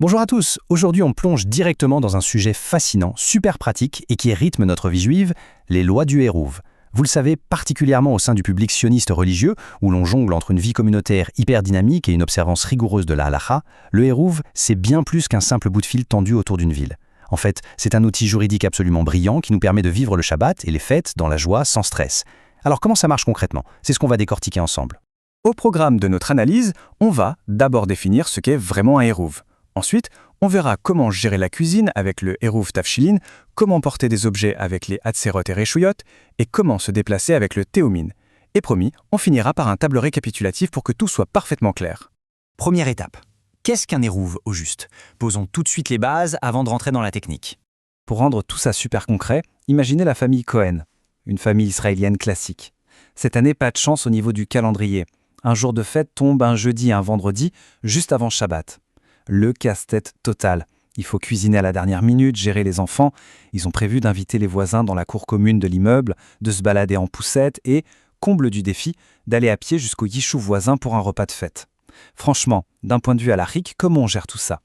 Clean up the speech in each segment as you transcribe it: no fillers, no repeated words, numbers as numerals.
Bonjour à tous, aujourd'hui on plonge directement dans un sujet fascinant, super pratique et qui rythme notre vie juive, les lois du Hérouv. Vous le savez, particulièrement au sein du public sioniste religieux, où l'on jongle entre une vie communautaire hyper dynamique et une observance rigoureuse de la halakha, le Hérouv, c'est bien plus qu'un simple bout de fil tendu autour d'une ville. En fait, c'est un outil juridique absolument brillant qui nous permet de vivre le Shabbat et les fêtes dans la joie sans stress. Alors comment ça marche concrètement? C'est ce qu'on va décortiquer ensemble. Au programme de notre analyse, on va d'abord définir ce qu'est vraiment un Hérouv. Ensuite, on verra comment gérer la cuisine avec le Hérouv Tafshilin, comment porter des objets avec les Hatzerot et Reshuyot, et comment se déplacer avec le Théomin. Et promis, on finira par un tableau récapitulatif pour que tout soit parfaitement clair. Première étape. Qu'est-ce qu'un Hérouv au juste? Posons tout de suite les bases avant de rentrer dans la technique. Pour rendre tout ça super concret, imaginez la famille Cohen, une famille israélienne classique. Cette année, pas de chance au niveau du calendrier. Un jour de fête tombe un jeudi et un vendredi, juste avant Shabbat. Le casse-tête total. Il faut cuisiner à la dernière minute, gérer les enfants. Ils ont prévu d'inviter les voisins dans la cour commune de l'immeuble, de se balader en poussette et, comble du défi, d'aller à pied jusqu'au yishuv voisin pour un repas de fête. Franchement, d'un point de vue halakhique, comment on gère tout ça?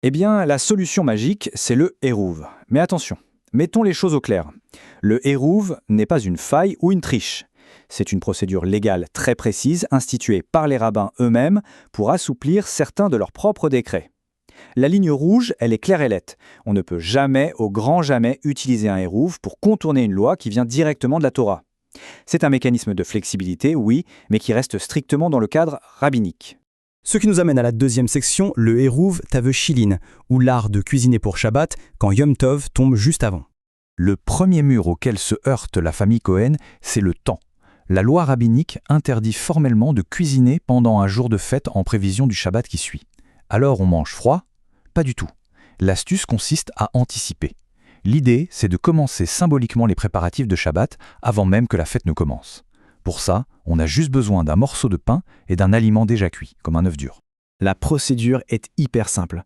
Eh bien, la solution magique, c'est le Hérouv. Mais attention, mettons les choses au clair. Le Hérouv n'est pas une faille ou une triche. C'est une procédure légale très précise instituée par les rabbins eux-mêmes pour assouplir certains de leurs propres décrets. La ligne rouge, elle est claire et nette. On ne peut jamais, au grand jamais, utiliser un Hérouv pour contourner une loi qui vient directement de la Torah. C'est un mécanisme de flexibilité, oui, mais qui reste strictement dans le cadre rabbinique. Ce qui nous amène à la deuxième section, le Hérouv Taveshilin, ou l'art de cuisiner pour Shabbat quand Yom Tov tombe juste avant. Le premier mur auquel se heurte la famille Cohen, c'est le temps. La loi rabbinique interdit formellement de cuisiner pendant un jour de fête en prévision du Shabbat qui suit. Alors on mange froid? Pas du tout. L'astuce consiste à anticiper. L'idée, c'est de commencer symboliquement les préparatifs de Shabbat avant même que la fête ne commence. Pour ça, on a juste besoin d'un morceau de pain et d'un aliment déjà cuit, comme un œuf dur. La procédure est hyper simple.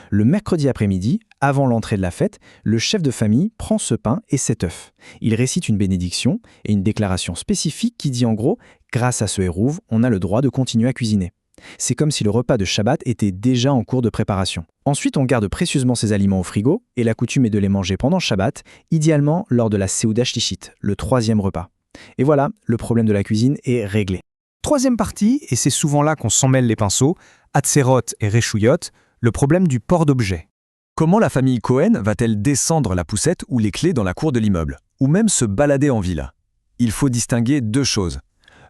Le mercredi après-midi, avant l'entrée de la fête, le chef de famille prend ce pain et cet œuf. Il récite une bénédiction et une déclaration spécifique qui dit en gros « Grâce à ce Hérouv, on a le droit de continuer à cuisiner ». C'est comme si le repas de Shabbat était déjà en cours de préparation. Ensuite, on garde précieusement ces aliments au frigo et la coutume est de les manger pendant Shabbat, idéalement lors de la Seuda Shlishit, le troisième repas. Et voilà, le problème de la cuisine est réglé. Troisième partie, et c'est souvent là qu'on s'en mêle les pinceaux, Hatzerot et Reshuyot, le problème du port d'objets. Comment la famille Cohen va-t-elle descendre la poussette ou les clés dans la cour de l'immeuble, ou même se balader en villa? Il faut distinguer deux choses.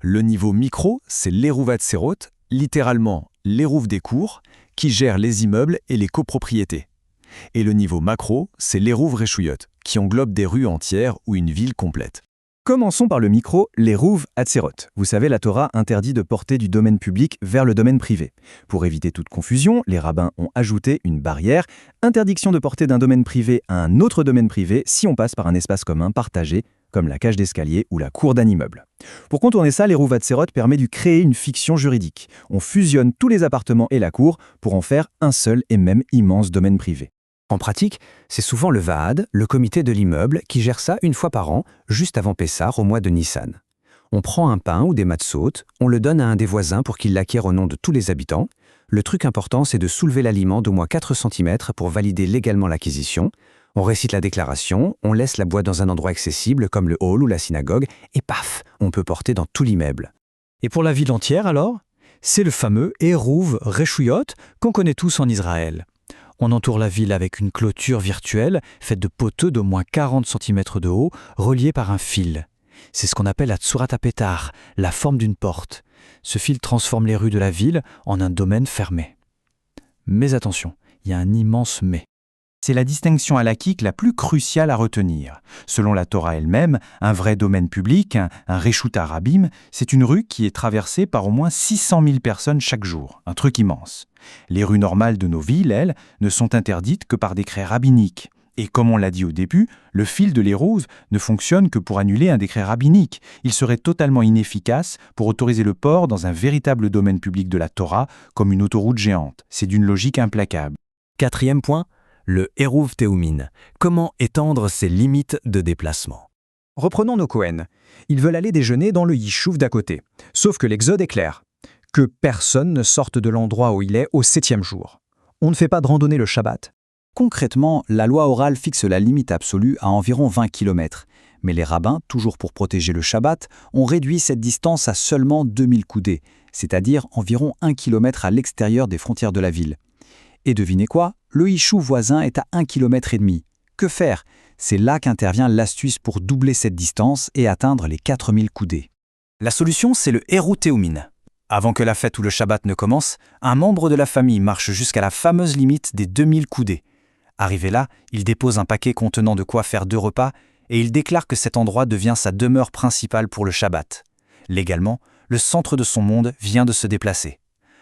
Le niveau micro, c'est l'Hérouv Hatzerot, littéralement l'Hérouv des cours, qui gère les immeubles et les copropriétés. Et le niveau macro, c'est l'Hérouv Reshuyot, qui englobe des rues entières ou une ville complète. Commençons par le micro, l'Hérouv Hatzerot. Vous savez, la Torah interdit de porter du domaine public vers le domaine privé. Pour éviter toute confusion, les rabbins ont ajouté une barrière, interdiction de porter d'un domaine privé à un autre domaine privé si on passe par un espace commun partagé, comme la cage d'escalier ou la cour d'un immeuble. Pour contourner ça, l'Hérouv Hatzerot permet de créer une fiction juridique. On fusionne tous les appartements et la cour pour en faire un seul et même immense domaine privé. En pratique, c'est souvent le Vaad, le comité de l'immeuble, qui gère ça une fois par an, juste avant Pessah, au mois de Nissan. On prend un pain ou des matzot, on le donne à un des voisins pour qu'il l'acquiert au nom de tous les habitants. Le truc important, c'est de soulever l'aliment d'au moins 4 cm pour valider légalement l'acquisition. On récite la déclaration, on laisse la boîte dans un endroit accessible comme le hall ou la synagogue, et paf, on peut porter dans tout l'immeuble. Et pour la ville entière alors? C'est le fameux Hérouv Reshuyot qu'on connaît tous en Israël. On entoure la ville avec une clôture virtuelle faite de poteaux d'au moins 40 cm de haut, reliés par un fil. C'est ce qu'on appelle la Tsurat HaPetar, la forme d'une porte. Ce fil transforme les rues de la ville en un domaine fermé. Mais attention, il y a un immense mais. C'est la distinction halakhique la plus cruciale à retenir. Selon la Torah elle-même, un vrai domaine public, un Reshut HaRabim, c'est une rue qui est traversée par au moins 600 000 personnes chaque jour. Un truc immense. Les rues normales de nos villes, elles, ne sont interdites que par décret rabbinique. Et comme on l'a dit au début, le fil de l'Hérouv ne fonctionne que pour annuler un décret rabbinique. Il serait totalement inefficace pour autoriser le port dans un véritable domaine public de la Torah comme une autoroute géante. C'est d'une logique implacable. Quatrième point, le Hérouv Théomin. Comment étendre ses limites de déplacement? Reprenons nos Cohen. Ils veulent aller déjeuner dans le yishuv d'à côté. Sauf que l'exode est clair. Que personne ne sorte de l'endroit où il est au 7e jour. On ne fait pas de randonnée le Shabbat. Concrètement, la loi orale fixe la limite absolue à environ 20 km. Mais les rabbins, toujours pour protéger le Shabbat, ont réduit cette distance à seulement 2000 coudées, c'est-à-dire environ 1 km à l'extérieur des frontières de la ville. Et devinez quoi? Le Yishuv voisin est à 1,5 km. Que faire? C'est là qu'intervient l'astuce pour doubler cette distance et atteindre les 4000 coudées. La solution, c'est le Hérout Théoumine. Avant que la fête ou le Shabbat ne commence, un membre de la famille marche jusqu'à la fameuse limite des 2000 coudées. Arrivé là, il dépose un paquet contenant de quoi faire 2 repas et il déclare que cet endroit devient sa demeure principale pour le Shabbat. Légalement, le centre de son monde vient de se déplacer.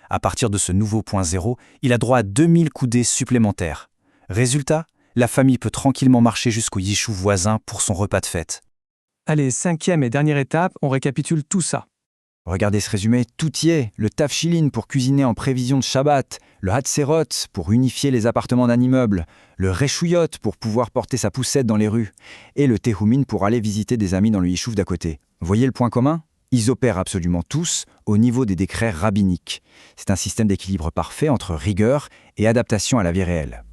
À partir de ce nouveau point zéro, il a droit à 2000 coudées supplémentaires. Résultat, la famille peut tranquillement marcher jusqu'au Yishuv voisin pour son repas de fête. Allez, 5e et dernière étape, on récapitule tout ça. Regardez ce résumé, tout y est. Le tafshilin pour cuisiner en prévision de Shabbat, le hatserot pour unifier les appartements d'un immeuble, le reshuyot pour pouvoir porter sa poussette dans les rues, et le tehumin pour aller visiter des amis dans le yishuv d'à côté. Voyez le point commun? Ils opèrent absolument tous au niveau des décrets rabbiniques. C'est un système d'équilibre parfait entre rigueur et adaptation à la vie réelle.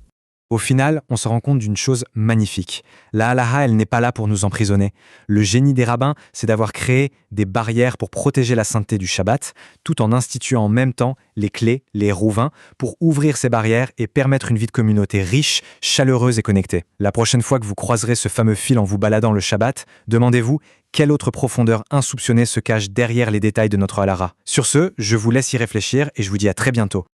Au final, on se rend compte d'une chose magnifique. La halacha, elle n'est pas là pour nous emprisonner. Le génie des rabbins, c'est d'avoir créé des barrières pour protéger la sainteté du Shabbat, tout en instituant en même temps les clés, les rouvins, pour ouvrir ces barrières et permettre une vie de communauté riche, chaleureuse et connectée. La prochaine fois que vous croiserez ce fameux fil en vous baladant le Shabbat, demandez-vous quelle autre profondeur insoupçonnée se cache derrière les détails de notre halacha. Sur ce, je vous laisse y réfléchir et je vous dis à très bientôt.